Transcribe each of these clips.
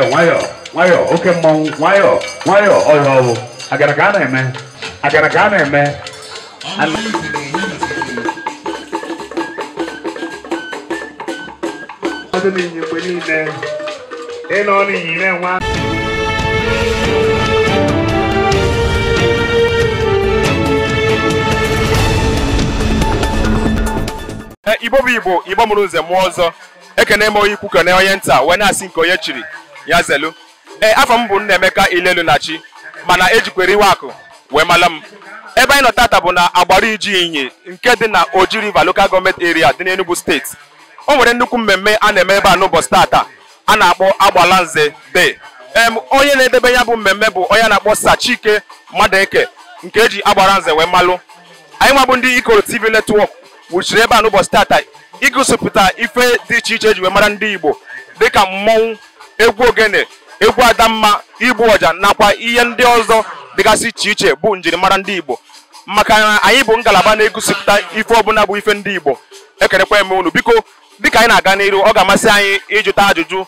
Nwayọ, oke mmọnwụ, nwayọ, ọyọ agara ka a na-eme. Ọdụ n'inyi mgbe niile, ịnọ n'inyi na-enwe Igbo bụ Igbo, Igbo mụrụ nze mụọ ọzọ. Ekene m onye ikwu kene onye nta wee na-asị nke onye chiri ya zelu. Afọ m bụ Nnaemeka Ilelu-Nachi mana ejikwere iwe akụ wee mala m. Ebe anyị nọ tata bụ na Agbara Iji-Inyi nke dị na Oji River Local Government Area dị n'Enugu Steeti. O nwere nnukwu mmemme a na-eme ebe a n'ụbọchị tata a na-akpọ Agbalanze Day. Onye na-edebe ya bụ mmemme bụ onye na-akpọ Sir Chike Madụeke nke eji Agbalanze wee malụ. Anyị nwa bụ ndị Ikoro TV Network wuchiri ebe a n'ụbọchị tata igosipụta ife dị iche iche eji wee mara ndị Igbo dịka mmọnwụ, egwu ogene, egwu adamma, igbu ọja nakwa ihe ndị ọzọ dịgasị iche iche bụ njirimara ndị Igbo. Maka na anyị bụ ngalaba na-egosipụta ife ọbụla bụ ife ndị Igbo. Ekenekwa eme unu biko dịka anyị na-aga n'iru ọ ga-amasị anyị ịjụta ajụjụ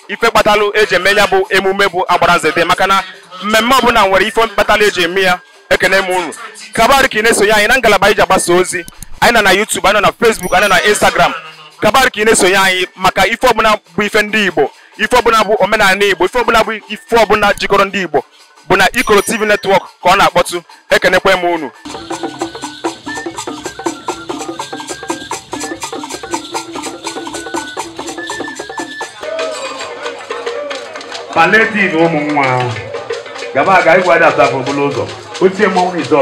ife kpatalụ eji eme ya bụ emume bụ Agbalanze Day maka na mmemme ọbụla nwere ife kpatalụ eji eme ya. Ekene eme unu kabari ka ị na-esonye anyị na ngalaba iji agbasa ozi. Anyị nọ na YouTube, anyị nọ na Facebook, anyị nọ na Instagram. Kabari ka ị na-esonye anyị maka ife ọbụla bụ ife ndị Igbo, ife ọbụla bụ omenala Igbo, ife ọbụla bụ ife ọbụla jikọrọ ndị Igbo bụ na Ikoro TV Network ka ọ na-akpọtụ. Ekenekwa m unu. Paleti na ụmụ nwa gaba aga igwe ada asafo bụlụ ụzọ otie mmọnwụ n'izọ.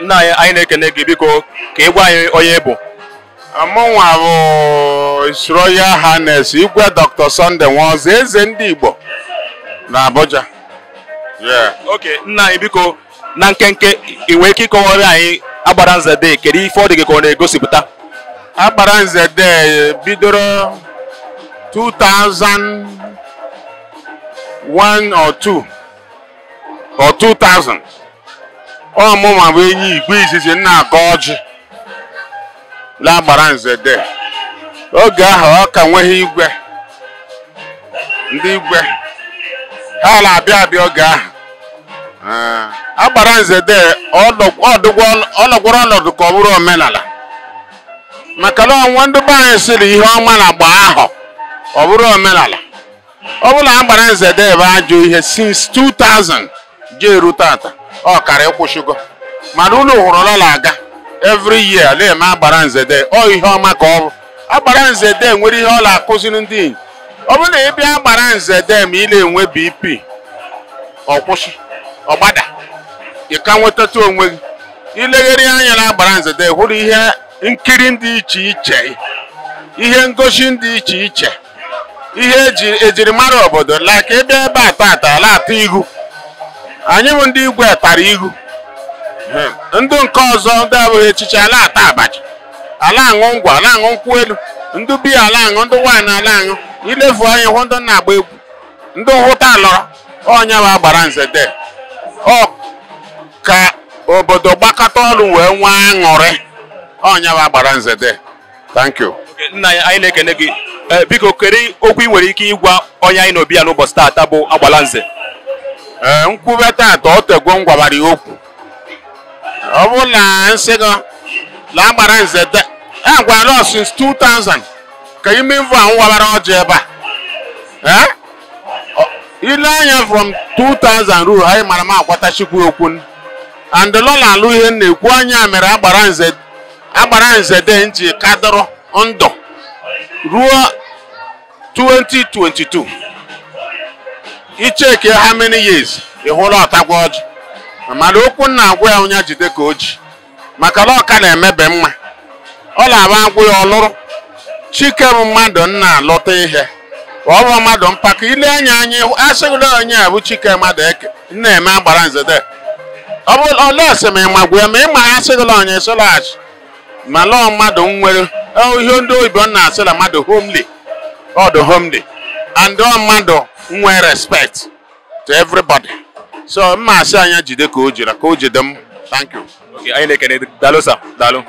Nna anyị na-ekene gị biko ka ị gwa anyị onye bụ. Mụnwa bụ His Royal Highness Igwe Dr. Sunday Nwosu, eze ndị Igbo na Abuja. Okay, nna anyị biko na nkenke ị nwere ike ịkọwara anyị Agbalanze Day kedu ife ọ dị gị ka ọ na-egosipụta? Agbalanze Day bidoro 2001 or 2 or 2000. Ọmụma bụ enyi igwe izizi nna aka ọjị la Agbalanze Day. Oge ahụ ọ ka nweghị igwe, ndị igwe ha na-abịa oge ahụ. Agbalanze Day ọlọgwọrọ ọnọdụ ka ọ bụrụ omenala maka na ọnwa ndị be anyị siri ihe ọma na agba ahụ ọ bụrụ omenala. Ọ bụla Agbalanze Day bụ ajọ ihe since 2000 jeru tata ọ kara ịkwụsịgo mana ụlọ hụrụ na-aga every year na-eme Agbalanze Day ọ ihe ọma ka ọ bụ. Agbalanze Day nwere ihe ọ na-akụziri ndị Igbo. Ọ bụrụ na ị bịa Agbalanze Day ma ị na-enwe BP ọkwụsị ọgbada ị ka nwetata onwe gị ilegharị anya na Agbalanze Day hụrụ ihe nkiri dị iche iche, ihe ngosi dị iche iche, ihe ejirimara obodo like ebe a tata ala ata igu. Anyị bụ ndị Igwe tara igu. Ndị nke ọzọ ndị abụghị echiche ala ata abacha, ala aṅụ ngwa, ala aṅụ nkwụ elu, ndị biya ala aṅụ, ndị waịn ala aṅụ. Ilefu anya hụ ndị na-agba egwu, ndị nhụta alọrọ onye bụ Agbalanze Day. Ọ ka obodo gbakọta ọrụ wee nwee aṅụrị onye bụ Agbalanze Day. Thank you. Nna anyị na-ekene gị biko kedu okwu ị nwere ike ịgwa onye anyị na-obi ya n'ụbọchị tata bụ Agbalanze? Nkwube tata ọ tegwo ngwabara ya okwu. Ọ bụ na nsị gị na Agbalanze Day agwara since 2000 ka ime mvụ ahụ wabara ọjị ebe a. Ile anya from 2000 ruo anyị mara m akwatachikwu okwu and lọla alụ ihe na-ekwu anya mere Agbalanze Day nji kadọrọ ndụ ruo 2022. Icheke how many years ị hụla ọtagwa ọjị mana okwu na-agwa ya onye jide ka oji maka na ọka na-emebe mma ọ na-aba agwụ ya ọlụrụ. Chike bụ mmadụ nna alọta ihe ọ bụ mmadụ mpaka ile anya anyị asịgụla onye a bụ Chike Madụeke na-eme Agbalanze Day. Ọ bụ ọlọsị ma ịmagwa ya ma ịma asịgụla onye solachi ma lọọ mmadụ nwere ihe ndị oyibo na-asịla mmadụ homely ọ dị homely and mmadụ nwe respect to everybody. So mma asị anya jide ka o jide m. Thank you. Okay, anyị na-ekene daalụ sir, daalụ.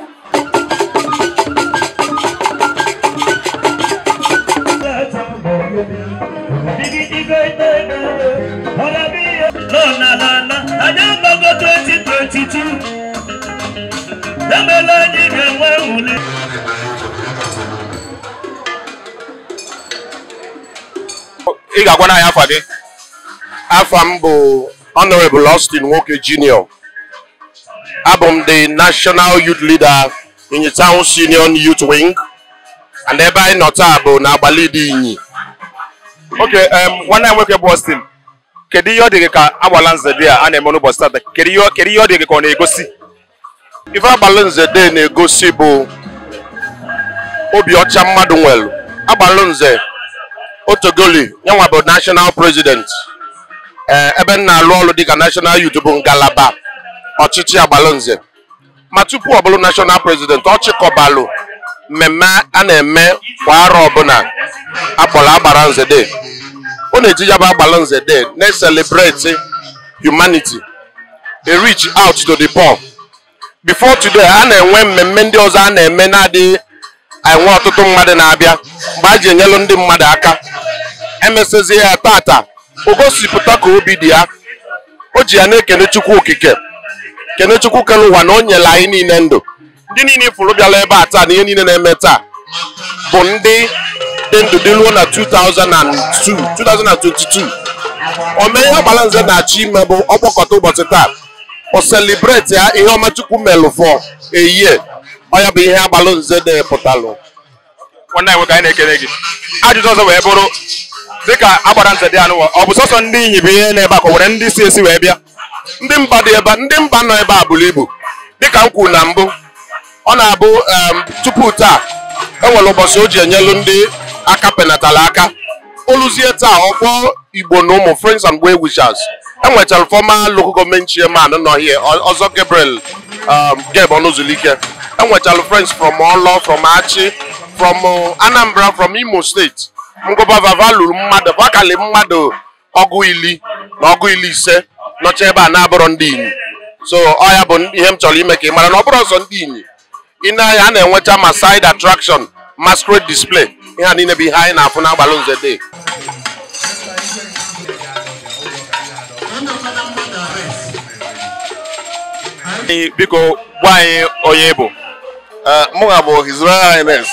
Ị ga-agwa na ya afa gị? Afa m bụ Honorable Austin Nwoke Junior. Abụ the National Youth Leader in the Town Senior Youth Wing. And ebe anyị nọ taa bụ n'abalị dị inyi. Okay, nwanne nwoke bụ Austin. Kedu ihe ọ dị gị ka Agbalanze Day a na-eme n'ụbọchị taa? Kedu ihe ọ dị gị ka ọ na-egosi? Ife Agbalanze Day na-egosi bụ obi ọcha mmadụ nwere. Agbalanze Otogoli yanwa bụ National President. Ebe m na-alụ ọrụ dịka National Youth bụ ngalaba ọchịchị Agbalanze. Ma tupu ọ bụrụ National President, ọ chịkọbalụ mmemme a na-eme kwa arọ ọbụla akpọrọ Agbalanze Day. Ọ na-eji ya bụ Agbalanze Day na-celebrate humanity, a reach out to the poor. Before today, a na-enwe mmemme ndị ọzọ a na-eme na-adịghị enwe ọtụtụ mmadụ na-abịa mgbe a ji enyelu ndị mmadụ aka. Emesezi ya tata, o gosipụta ka obi dị ya. O ji ya na-ekene Chukwu okike, kene Chukwu kere ụwa na o nyere anyị niile ndụ. Ndị niile ifuru bịala ebe a taa na ihe niile na-eme taa bụ ndị dị ndụ dị ruo na 2022. Ome ihe Agbalanze na-achọ ime bụ ọkpọkọta ụbọchị taa. O celebrate ya ihe ọma Chukwu melụ for a year. Ọ ya bụ ihe Agbalanze Day pụtalụ. Nwanne nwoke anyị na-ekele gị. Ajụjụ ọzọ wee bụrụ dịka Agbalanze Day anụwa, ọ bụ sọsọ ndị inyi bụ ihe na-ebe a ka nwere ndị si esi wee bịa? Ndị mba dị ebe, ndị mba nọ ebe a bụrụ ibu. Dịka m kwuru na mbụ, ọ na-abụ tupu taa enwere ụbọchị o ji enyelu ndị aka penatala aka. Oluzie taa ọkpọ Igbo na ụmụ friends and well wishers. Enwechara former local government chairman nọ here, ọzọ Gabriel Geb Onuzulike. Enwechara friends from Olo, from Achi, from Anambra, from Imo State. Ngọba Vava lụrụ mmadụ, vakali mmadụ ọgụ ili na ọgụ ili ise nọcha ebe a na-abụrụ ndị inyi. So ọ ya bụ ihe m chọrọ ime ka ị mara na ọ bụrụ ọsọ ndị inyi. Ị na-anya a na-enwecha ma side attraction, masquerade display. Ihe a niile bụ ihe anyị na-afụ na Agbalanze Day. Biko gwa anyị onye bụ. Mụnwa bụ His Royal Highness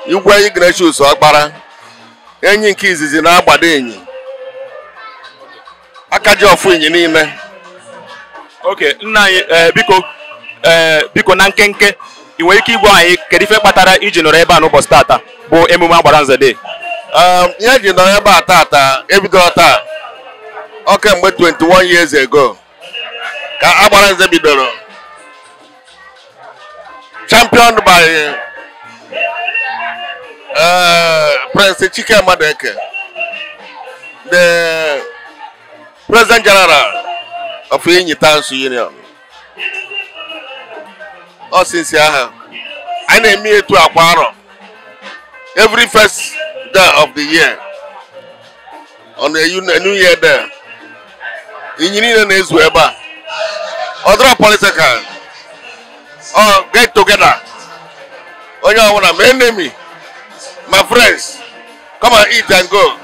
Igwe Ignatius Ọkpara, enyi nke izizi na-agbado enyi, aka ji ọfụ enyi niile. Okay, nna anyị biko na nkenke ị nwere ike igwe anyị kedu ife kpatara iji nọrọ ebe a n'ụbọchị tata bụ emume Agbalanze Day? Ihe ji nọrọ ebe a tata ebido taa kemgbe 21 years ago ka Agbalanze bidoro, championed by Prince Chike Madeke, the President General of Inyi Town Union. Since I name me to Aquaro every first day of the year on a new year there. In Union is wherever other political or get together. Oh, you want to enemy, my friends, come and eat and go.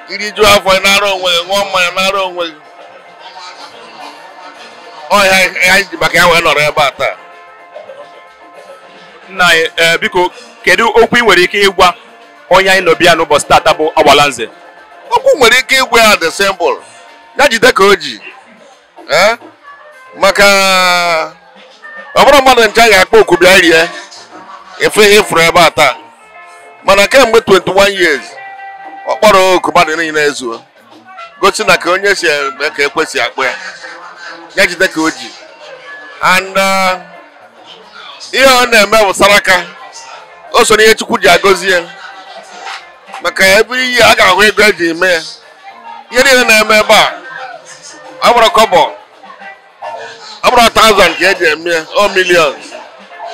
You need to have for an hour way, 1 mile way. Oh, I back out about that. Na biko kedu okwu ị nwere ike ịgwa onye anyị nọ bịa n'ụbọchị tata bụ Agbalanze? Okwu nwere ike ịgwa ya the symbol ya jide ka o ji maka ọ bụrụ mmadụ nche ga-akpọ oku bịa rie efe ifuru ebe a taa, mana kemgbe 21 years ọ kpọrọ oku mmadụ niile ezuo, gosi na ka onye si eme ka ekwesị akpọ ya jide ka o ji. And ihe ọ na-eme bụ saraka, o so n'ihe Chukwu ji agọzi ya, maka ebe iyi a ga-ahụ ego eji eme ya. Ihe niile na-eme ebe a abụrụ kọbọ, abụrụ 1,000 ka eji eme ya, o millions,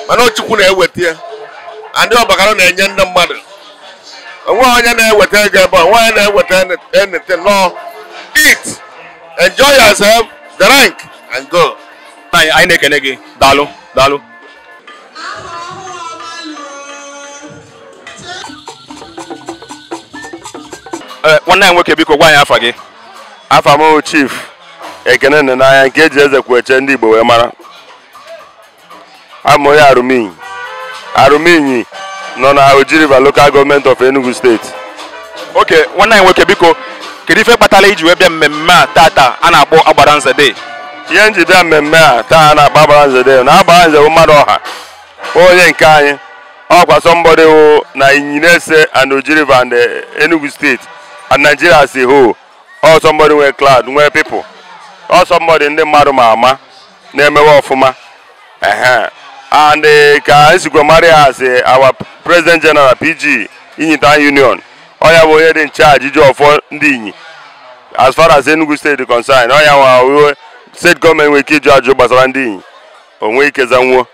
mana Chukwu na-eweta ya. Ndị ọbakara na-enye ndị mmadụ anything. No, eat, enjoy yourself, drink, and go. I make an Dalu, Dalu. One night work because why Afagi? Afamo chief. Ekene na ya nke eji eze kweche ndị Igbo wee mara. Amoya Aruminyi nọ na Oji River Local Government of Enugu State. Okay, one night work because kedu ife kpatala iji wee bịa mmemme a tata a na-akpọ Agbaranze Day. Ihe nji bịa mmemme a taa na-akpọ Agbaranze Day na Agbaranze bụ mmadụ ọha. Onye nke anyị ọkwa somebody who na Inyinese and Oji River and Enugu State and Nigeria as a whole. Or somebody were clad, were people. Or somebody in the Marumama, na-emewe ọfụma. And Ka Maria as our President General PG Inyitan Union. Oya bụ onye dị in charge iji ọfọ ndị Inyi. As far as Enugu State is concerned, oya wa state government nwere ike iju ajụ gbasara ndị Inyi. O nwee ike zanwuo.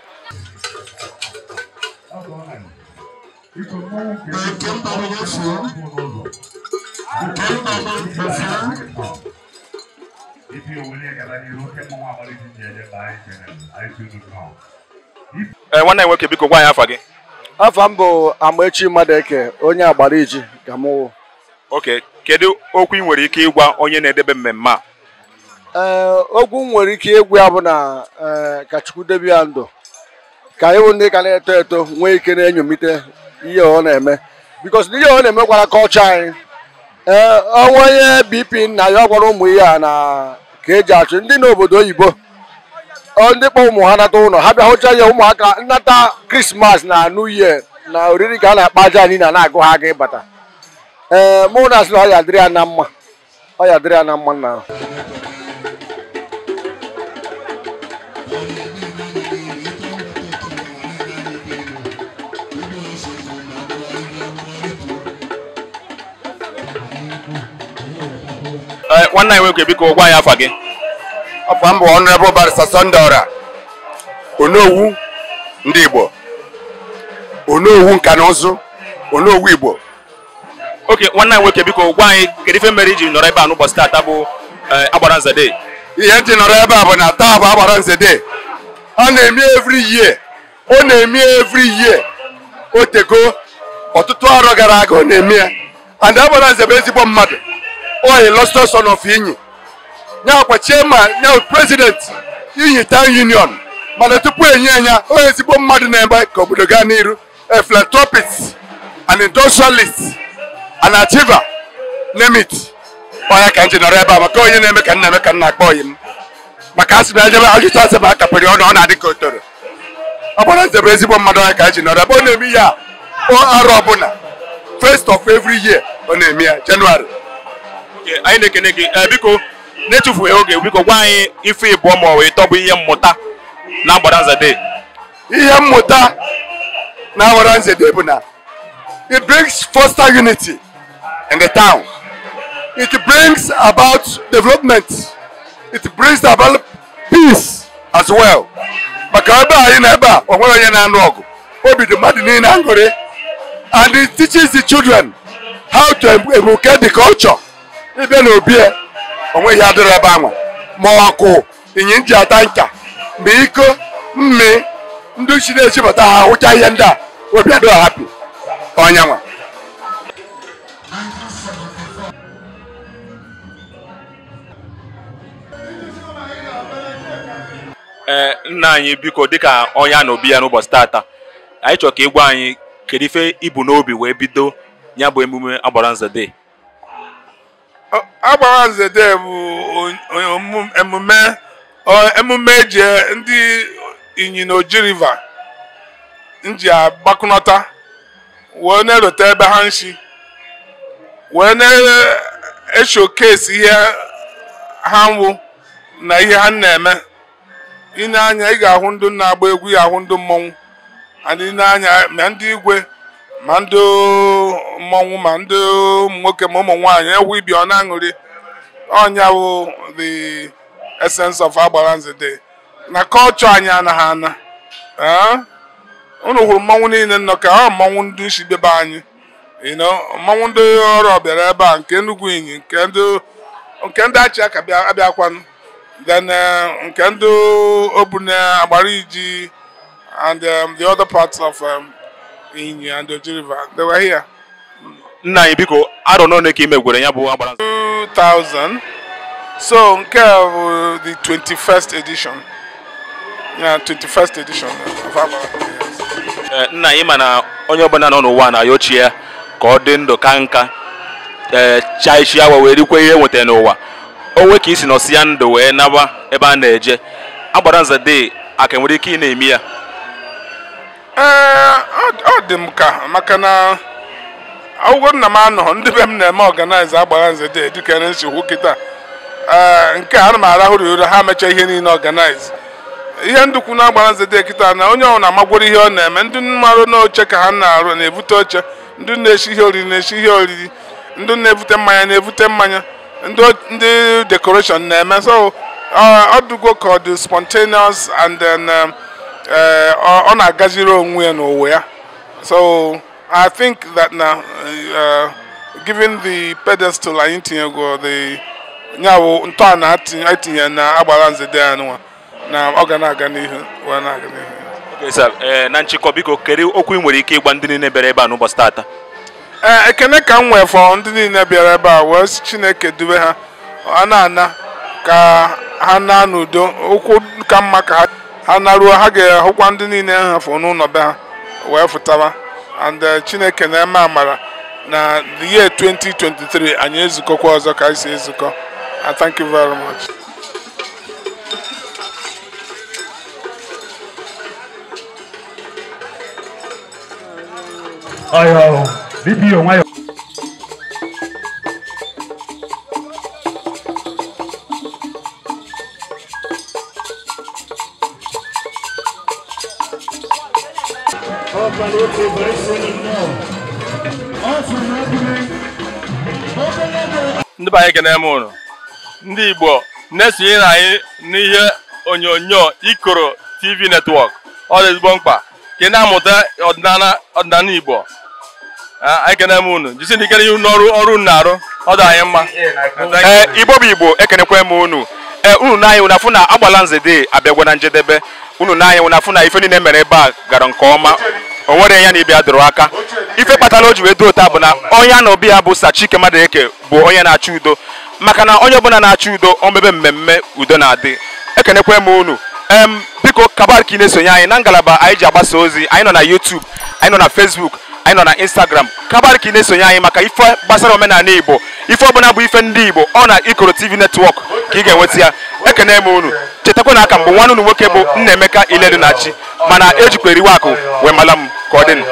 One night work because why Afagi? Afambo Amaechi Madeke, onye Agbariji Gamu. Okay, kedu okwu ị nwere ike ịgwa onye na-edebe mmemme a? Okwu nwere ike ịgwa ya bụ na ka Chukwu debe ya ndụ. Ka iwu ndị ka na-eto eto nwee ike na-enyomite ihe ọ na-eme. Because ihe ọ na-eme gwara culture anyị. Onye BP na ya gwara ụmụ ya na ka eji achụ ndị n'obodo oyibo. Ndị kpọ ụmụ ha nata ụlọ ha bịa hụcha ya ụmụaka nnata Christmas na New Year na oriri ka a na-akpa aja anyị na-agụ ha aga ịbata. Mụ na asị na ọ ya dịrị ya na mma. Ọ ya dịrị ya na mma na. One night work because why Afagi? Afambo Honorable Barrister Sondora. Onowu ndị Igbo. Onowu Nkanozu. Onowu Igbo. Okay, one night work because why kedu ife mere iji nọrọ ebe a n'ụbọchị tata bụ Agbaranze Day? Ihe ndị nọrọ ebe a bụ na taa bụ Agbaranze Day. Ọ na-eme every year. Ọ na-eme every year. O tego ọtụtụ arọ gara aga ọ na-eme ya. And Agbaranze bụ ezigbo mmadụ. O illustrious son of Inyi. Nya kwa chairman, nya president Inyitan Union. Mana tupu enye anya, o ezigbo mmadụ na-ebe ka obodo gaa n'iru. A philanthropist, an industrialist, an achiever, name it. Oya ka nji nọrọ ebe a maka onye na-eme ka nna ka nna akpọ yi m. Maka asị na ejebe ajụjụ asị ma akapịrị ọnụ ọ na-adị ka otoro. Agbaranze bụ ezigbo mmadụ onye ka nji nọrọ ebe ọ na-eme ya arọ ọbụla. First of every year ọ na-eme ya January. Anyị na-ekene gị biko na-etufughị oge biko gwa anyị ife ịbụọ ma ọ wee tọbụ ihe mmụta na Agbaranze Day. Ihe mmụta na Agbaranze Day bụ na it brings foster unity in the town. It brings about development. It brings about peace as well. Maka ebe anyị na ebe a o nwere onye na-anụ ọgụ. Obi dị mmadụ niile aṅụrị. And it teaches the children how to educate the culture. Ibe na obi onwe ya dịrị ebe anwa ma ọkụ inyi nji ata nka mgbe iko mme ndị chi na-echibata ha hụcha ihe ndị a obi adịghị happy onyanwa. Nna anyị biko dịka onye a na obi ya n'ụbọchị tata anyị chọrọ ka ịgwa anyị kedu ife ibu n'obi wee bido ya bụ emume Agbaranze Day. Agbaranze Day bụ emume eji ndị Inyi na Oji River nji agbakọnọta wee na-erote ebe ha nshi wee na-eshowcase ihe ha nwụ na ihe ha na-eme. Ine anya ị ga-ahụ ndị na-agba egwu ya ahụ ndị mmọnwụ adị n'anya ma ndị igwe ma ndị mmọnwụ ma ndị ụmụ nwoke ma ụmụ nwaanyị ewu ibi ọ na-aṅụrị ọnya bụ the essence of Agbaranze Day na culture anyị anaghị ana. Unu hụrụ mmọnwụ niile nọ ka ọ mmọnwụ ndị isi bebe anyị you know, mmanwụ ndị ọrụ bịara ebe a nke Enugu Inyi nke ndị achị aka abịakwanụ then nke ndị Obune Agbariji and the other parts of Inyi and Oji River, they were here. Nna anyị biko arọ n'one ka imegwere ya bụ Agbalanze 2000. So nke the 21st edition. Yeah, 21st edition of Agbalanze. Nna anyị mana onye ọbụla nọ n'ụwa na yochie ka ọ dị ndụ ka nka chaichi awa wee rikwe ihe nweta n'ụwa onwe ka isi nọsi ya ndụ wee naba ebe a na-eje Agbalanze Day aka nwere ike ị na-eme ya ọ dị m ka maka na ọgwụ nna m anọ ndị be m na-eme organize Agbalanze Day dịka na nchekwu kịta nke a na m arahụrụ ụra ha mecha ihe niile organize ihe ndukwu na Agbalanze Day kịta na onye ọ na-amagworo ihe ọ na-eme ndị mmarụ n'oche ka ha na-arụ na-ebute oche ndị na-eshi ihe oriri na-eshi ihe oriri ndị na-ebute mmanya na-ebute mmanya ndị decoration na-eme so ọ dụgo ka ọ dị spontaneous and then ọ na-agaziri onwe ya n'ụwa ya. So I think that now given the pedestal anyị tinyego the nyawo ntọala atinye na Agbalanze Day anụwa na ọ ga na-aga n'ihu wee na-aga n'ihu. Okay sir, na nchịkọ biko kedu okwu ị nwere ike ịgwa ndị niile bịara ebe a n'ụbọchị taata? Ekene ka m nwee fọ ndị niile bịara ebe a wee Chineke dube ha ana ka ha na n'udo okwu ka mma ka ha naruo ha ga-ahụkwa ndị niile ha fọ n'ụlọ be ha wee fụtaba and Chineke na-eme amara na the year 2023 anyị ezukọkwa ọzọ ka anyị si ezukọ. Thank you very much. Ayo, BPO ngayo. Ndị be anyị ekene m unu ndị Igbo na-esonye na anyị n'ihe onyonyo Ikoro TV network ọ dị ezigbo mkpa ka ị na-amụta ọdịnala Igbo. Anyị ekene m unu jisi n'ike n'ihe ọrụ na-arụ ọ dị anyị mma. Igbo bụ Igbo ekenekwe m unu unu n'anya unu afụ na Agbalanze Day abịagwa na njedebe unu n'anya unu afụ na ife niile mere ebe a gara nke ọma o nwere ya na ịbịa dụrụ aka ife kpatara o ji wee duo taa bụ na onye a na obi ya bụ Sir Chike Madueke bụ onye na-achọ udo maka na onye ọbụla na-achọ udo omebe mmemme udo na-adị ekenekwe m unu biko kabal ka ị na-esonye anyị na ngalaba anyị ji agbasa ozi anyị nọ na YouTube anyị nọ na Facebook anyị nọ na Instagram kabal ka ị na-esonye anyị maka ife gbasara omenala Igbo ife ọbụla bụ ife ndị Igbo ọ na Ikoro TV network ka ị ga-enweta ya ekene m unu chetakwa na aka mgbe nwanne unu nwoke bụ Nnaemeka Iledu na-achị mana ejikwa eriwe akụ wee mala m ka ọ dị